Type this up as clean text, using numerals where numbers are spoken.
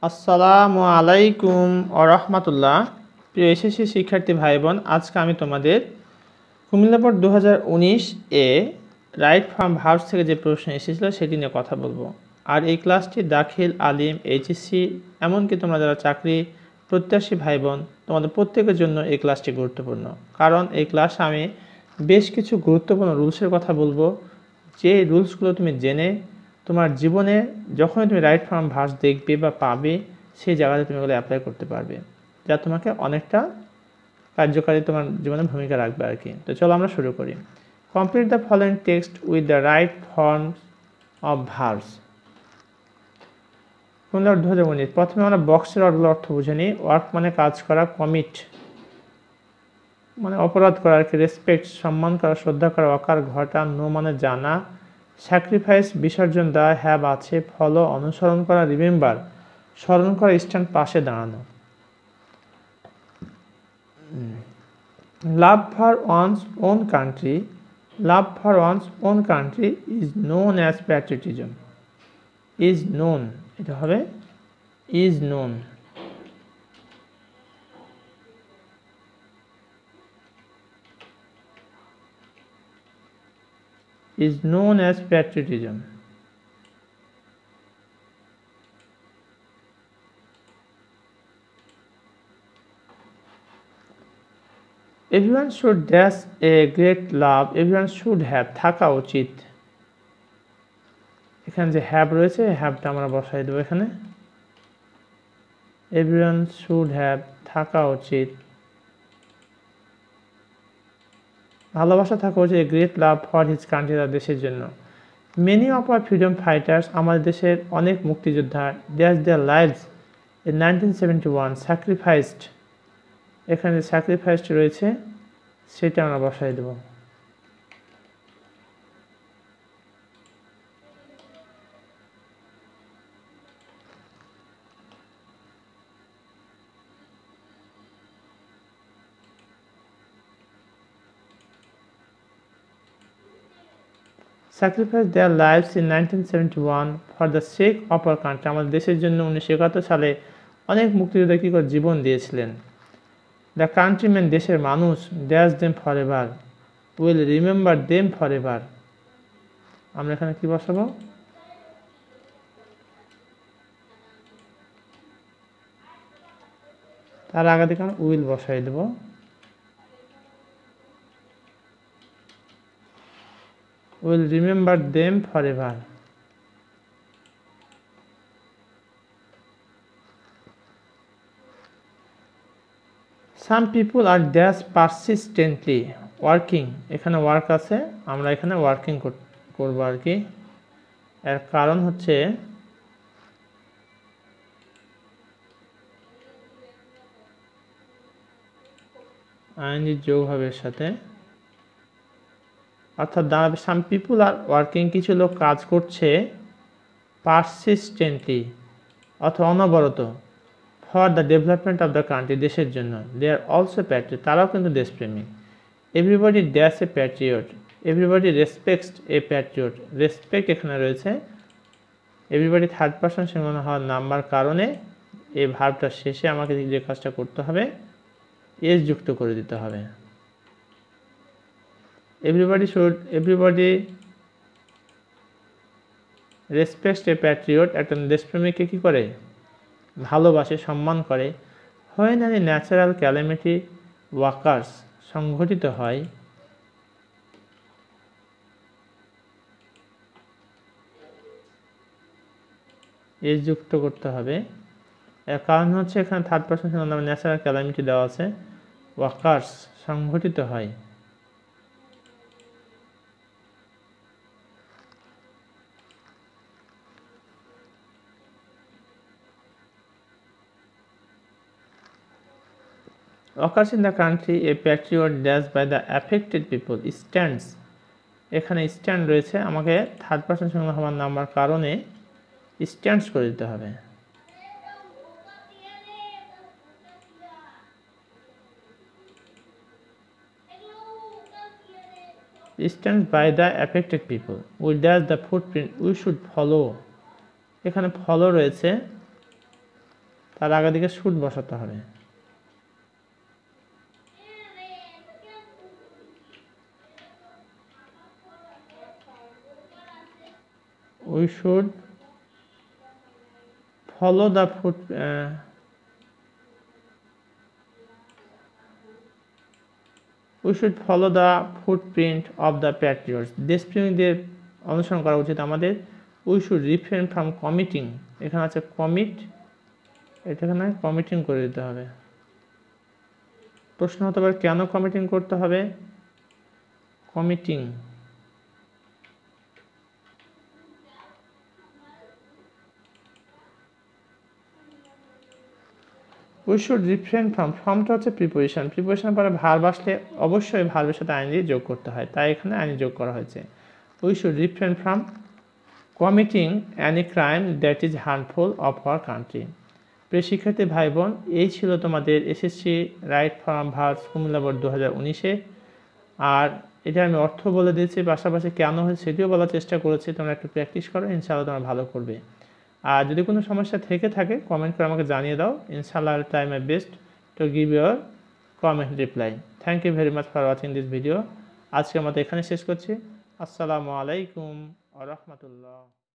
আসসালামু আলাইকুম ওয়া রাহমাতুল্লাহ। প্রিয় এসএসসি শিক্ষার্থী ভাই বোন, আজকে আমি তোমাদের Comilla board 2019 A right from verbs থেকে যে প্রশ্ন এসেছিল সেটি নিয়ে কথা বলবো। আর এই ক্লাসটি দাখিল, আলিম, এইচএসসি এমনকি তোমরা যারা চাকরি প্রত্যাশী ভাই বোন তোমাদের প্রত্যেকের জন্য এই ক্লাসটি গুরুত্বপূর্ণ, কারণ এই ক্লাসে আমি বেশ কিছু গুরুত্বপূর্ণ রুলসের কথা বলবো, যে রুলসগুলো তুমি জেনে তোমার জীবনে যখনই তুমি রাইট ফ্রম ভার্বস দেখবে বা পাবে সেই জায়গাতে তুমি এগুলো অ্যাপ্লাই করতে পারবে, যা তোমাকে অনেকটা কার্যকারী তোমার জীবনে ভূমিকা রাখবে আর কি। তো চলো আমরা শুরু করি। Complete the following text with the right forms of verbs. Comilla 2019। প্রথমে আমরা বক্সের অর্থ বুঝে নিই। ওয়ার্ক মানে কাজ করা, কমিট মানে অপরাধ করা আর কি, রেসপেক্ট সম্মান করা, শ্রদ্ধা করা, অকার ঘটা, নো মানে জানা, স্যাক্রিফাইস বিসর্জন দেওয়া, হ্যাভ আছে, ফলো অনুসরণ করা, রিমেম্বার স্মরণ করা, স্ট্যান্ড পাশে দাঁড়ানো। Love for one's own country, love for one's own country is known as patriotism. Is known, এটা হবে is known. is known as patriotism. Everyone should dash a great love, everyone should have থাকা উচিত। এখানে যে have রয়েছে, haveটা আমরা বসাই দেব এখানে। everyone should have থাকা উচিত, ভালোবাসা থাকা উচিত, great love for his country, তার দেশের জন্য। Many of our freedom fighters, আমাদের দেশের অনেক মুক্তিযোদ্ধা, dash their lives in 1971 sacrificed, এখানে স্যাক্রিফাইসড রয়েছে সেটা আমরা বসাই দেব। Sacrifice their lives in 1971 for the sake of our country, আমাদের দেশের জন্য 1971 সালে অনেক মুক্তিযোদ্ধা কী করে জীবন দিয়েছিলেন। দ্য কান্ট্রিম্যান, দেশের মানুষ, dash them for ever, will remember them for ever, আমরা এখানে কি বসাবো, তার আগে থেকে আমরা উইল বসাই দেব। Will remember them forever. Some people are dash persistently working, এখানে ওয়ার্ক আছে, আমরা এখানে ওয়ার্কিং করব আর কি। এর কারণ হচ্ছে আইনজি যোগ হবে এর সাথে, অর্থাৎ দাঁড়াবে সাম পিপুল আর ওয়ার্কিং, কিছু লোক কাজ করছে, পারসিস্টেন্টলি অথবা অনবরত, for the development of the country, দেশের জন্য। দে আর অলসো প্যাট্রিয়ট, তারাও কিন্তু দেশপ্রেমিক। Everybody dash a Patriot, everybody respects A Patriot, respect এখানে রয়েছে, এভরিবডি থার্ড পারসন সিঙ্গুলার হওয়ার নাম্বার কারণে এই ভার্বটা শেষে আমাকে যে কাজটা করতে হবে, এস যুক্ত করে দিতে হবে। এভরিবডি রেসপেক্টস এ প্যাট্রিয়ট, একটা দেশপ্রেমিককে কী করে, ভালোবাসে, সম্মান করে। হয় না ন্যাচারাল ক্যালামিটি ওয়াকার্স, সংঘটিত হয়, এস যুক্ত করতে হবে। এর কারণ হচ্ছে এখানে থার্ড পারসন সিঙ্গুলার নামে ন্যাচারাল ক্যালামিটি দেওয়া আছে, ওয়াকার্স সংঘটিত হয়। occurs in the country a patriot dash by the affected people stands, এখানে স্ট্যান্ড রয়েছে, আমাকে থার্ড পারসন সিঙ্গুলার হওয়ার নাম্বার কারণে স্ট্যান্ডস করে দিতে হবে। stands by the affected people, we dash the footprint, we should follow, এখানে ফলো রয়েছে, তার আগে দিকে শুড বসাতে হবে। We should follow the footprint of the patriots. দেশপ্রেমীদের অনুসরণ করা উচিত আমাদের। We should refrain from committing, এখানে আছে কমিট, এখানে কমিটিং করে দিতে হবে। প্রশ্ন হতে পারে কেন কমিটিং করতে হবে? কমিটিং We should refrain ফ্রমটা হচ্ছে প্রিপোজিশন, প্রিপোজিশন পরে ভার্ব আসলে অবশ্যই ভার্বের সাথে আইএনজি যোগ করতে হয়, তাই এখানে আইএনজি যোগ করা হয়েছে। We should refrain from committing any crime that is harmful of our country. প্রিয় শিক্ষার্থী ভাই বোন, এই ছিল তোমাদের SSC right from verbs Comilla board 2019-এ। আর এটা আমি অর্থ বলে দিয়েছি, পাশাপাশি কেন হয়েছে সেটিও বলার চেষ্টা করেছি। তোমরা একটু প্র্যাকটিস করো, ইনশাআল্লাহ তোমরা ভালো করবে। আর যদি কোনো সমস্যা থেকে থাকে কমেন্ট করে আমাকে জানিয়ে দাও। ইনশাআল্লাহ I try my best to give your comment reply. Thank you very much for watching this video. আজকের মতো এখানে শেষ করছি। আসসালামু আলাইকুম ওয়া রাহমাতুল্লাহ।